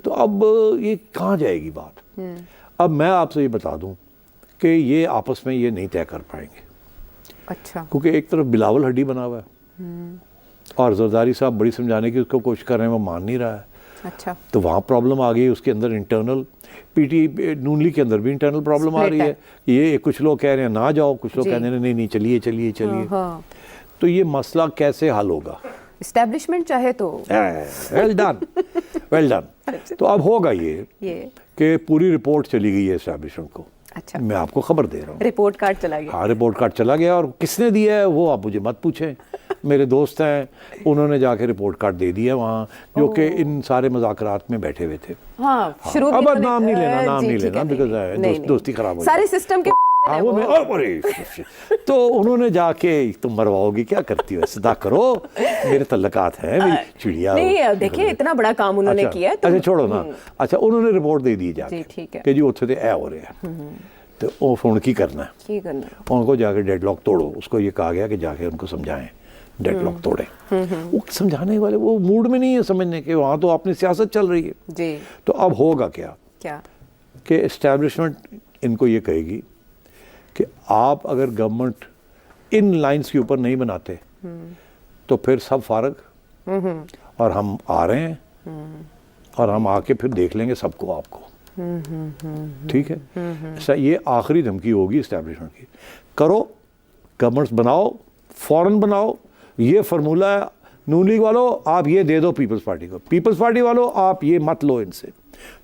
تو اب یہ کہاں جائے گی بات؟ اب میں آپ سے یہ بتا دوں کہ یہ آپس میں یہ نہیں طے کر پائیں گے. اچھا. کیونکہ ایک طرف بلاول ہڈی بنا ہوا ہے اور زرداری صاحب بڑی سمجھانے کی اس کو کوشش کر رہے ہیں، وہ مان نہیں رہا ہے. اچھا. تو وہاں پرابلم آ گئی، اس کے اندر انٹرنل پی ٹی نون لیگ کے اندر بھی انٹرنل پرابلم آ رہی ہے. یہ کچھ لوگ کہہ رہے ہیں نہ جاؤ، کچھ لوگ کہہ رہے ہیں نہیں چلیے چلیے چلیے. تو یہ مسئلہ کیسے حل ہوگا؟ اسٹیبلشمنٹ چاہے تو ویل ڈن ویل ڈن. تو اب ہوگا یہ کہ پوری رپورٹ چلی گئی ہے اسٹیبلشمنٹ کو. اچھا. میں آپ کو خبر دے رہا ہوں، رپورٹ کارڈ چلا گیا. ہاں رپورٹ کارڈ چلا گیا، اور کس نے دیا ہے وہ آپ مجھے مت پوچھیں. میرے دوست ہیں، انہوں نے جا کے رپورٹ کارڈ دے دیا وہاں، جو کہ ان سارے مذاکرات میں بیٹھے ہوئے تھے. ہاں شروع اب نام نہیں لینا، نام نہیں لینا، بیکاز دوستی خراب ہو سارے سسٹم کے. تو انہوں نے جا کے تم مرواؤ گی کیا کرتی ہو، صدا کرو، میرے تعلقات ہیں چڑیا. نہیں دیکھیں اتنا بڑا کام انہوں نے کیا ہے. اچھا چھوڑو نا. اچھا انہوں نے رپورٹ دے دی جا کے کہ جی اتنے تے اے ہو رہے ہیں. تو وہ فون کی کرنا ہے، ان کو جا کے ڈیڈ لاک توڑو. اس کو یہ کہا گیا کہ جا کے ان کو سمجھائیں ڈیڈ لاک توڑیں. وہ سمجھانے والے وہ موڈ میں نہیں ہے سمجھنے کے، وہاں تو اپنی سیاست چل رہی ہے. جی. تو اب ہوگا کیا کہ اسٹیبلشمنٹ ان کو یہ کہے گی کہ آپ اگر گورنمنٹ ان لائنز کے اوپر نہیں بناتے تو پھر سب فارغ، اور ہم آ رہے ہیں اور ہم آ کے پھر دیکھ لیں گے سب کو آپ کو. ٹھیک ہے. یہ آخری دھمکی ہوگی اسٹیبلشمنٹ کی. کرو گورنمنٹس بناؤ، فوراً بناؤ. یہ فارمولہ ہے نون لیگ والو، آپ یہ دے دو پیپلز پارٹی کو. پیپلز پارٹی والو آپ یہ مت لو ان سے،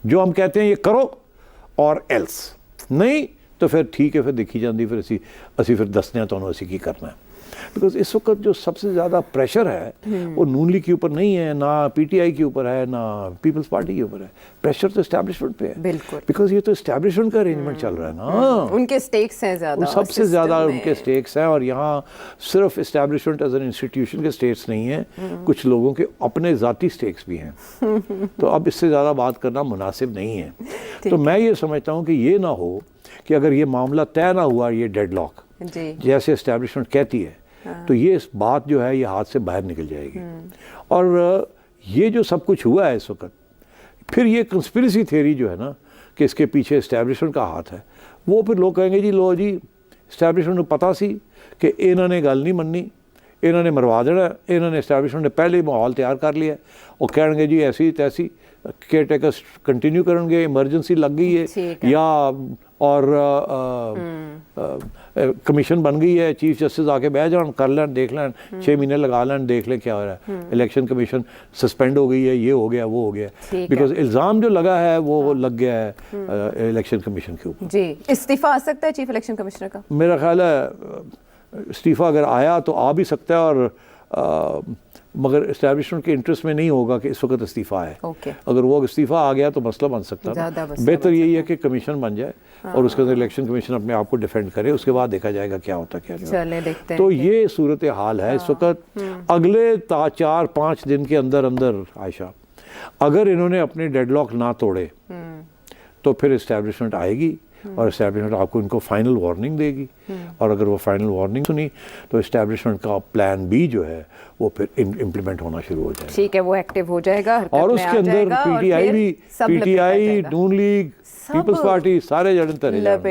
جو ہم کہتے ہیں یہ کرو، اور ایلس نہیں تو پھر ٹھیک ہے، پھر دیکھی جاندی، پھر اسی پھر دسنے تو اسی کی کرنا ہے. بیکاز اس وقت جو سب سے زیادہ پریشر ہے وہ نون لیگ کے اوپر نہیں ہے، نہ پی ٹی آئی کے اوپر ہے، نہ پیپلز پارٹی کے اوپر ہے. پریشر تو اسٹیبلشمنٹ پہ ہے. بالکل. بیکاز یہ تو اسٹیبلشمنٹ کا ارینجمنٹ چل رہا ہے نا. ان کے سٹیکس ہیں زیادہ، سب سے زیادہ ان کے سٹیکس ہیں. اور یہاں صرف اسٹیبلشمنٹ ایز این انسٹیٹیوشن کے سٹیکس نہیں ہیں، کچھ لوگوں کے اپنے ذاتی سٹیکس بھی ہیں. تو اب اس سے زیادہ بات کرنا مناسب نہیں ہے. تو میں یہ سمجھتا ہوں کہ یہ نہ ہو کہ اگر یہ معاملہ طے نہ ہوا، یہ ڈیڈ لاک جیسے اسٹیبلشمنٹ کہتی ہے، تو یہ اس بات جو ہے یہ ہاتھ سے باہر نکل جائے گی. اور یہ جو سب کچھ ہوا ہے اس وقت، پھر یہ کنسپریسی تھیوری جو ہے نا کہ اس کے پیچھے اسٹیبلشمنٹ کا ہاتھ ہے، وہ پھر لوگ کہیں گے جی لو جی اسٹیبلشمنٹ کو پتہ سی کہ انہوں نے گل نہیں مننی، انہوں نے مروا دینا، انہوں نے اسٹیبلشمنٹ نے پہلے ہی ماحول تیار کر لیا، اور کہیں گے جی ایسی تیسی کیئر ٹیکرز کنٹینیو کریں گے، ایمرجنسی لگ گئی ہے یا اور کمیشن بن گئی ہے، چیف جسٹس آ کے بیٹھ جان، کر لیں، دیکھ لیں، 6 مہینے لگا لیں، دیکھ لیں کیا ہو رہا ہے. الیکشن کمیشن سسپینڈ ہو گئی ہے، یہ ہو گیا وہ ہو گیا. بیکاز الزام جو لگا ہے وہ لگ گیا ہے الیکشن کمیشن کے اوپر. جی. استعفیٰ آ سکتا ہے چیف الیکشن کمشنر کا؟ میرا خیال ہے استعفیٰ اگر آیا تو آ بھی سکتا ہے، اور مگر اسٹیبلشمنٹ کے انٹرسٹ میں نہیں ہوگا کہ اس وقت استعفیٰ ہے. اگر وہ استعفیٰ آ گیا تو مسئلہ بن سکتا ہے. بہتر یہی ہے کہ کمیشن بن جائے اور اس کے اندر الیکشن کمیشن اپنے آپ کو ڈیفینڈ کرے، اس کے بعد دیکھا جائے گا کیا ہوتا کیا نہیں. تو یہ صورتحال ہے اس وقت. اگلے 4-5 دن کے اندر عائشہ اگر انہوں نے اپنے ڈیڈ لاک نہ توڑے تو پھر اسٹیبلشمنٹ آئے گی، اور اسٹیبلشمنٹ آپ کو ان کو فائنل وارننگ دے گی. اور اگر وہ فائنل وارننگ سنی تو اسٹیبلشمنٹ کا پلان بی جو ہے وہ پھر امپلیمنٹ ہونا شروع ہو جائے گا. ٹھیک ہے، وہ ایکٹیو ہو جائے گا، اور اس کے اندر پی ٹی آئی بھی، P T I, Noon League, Peoples Party سارے جڑن ترے.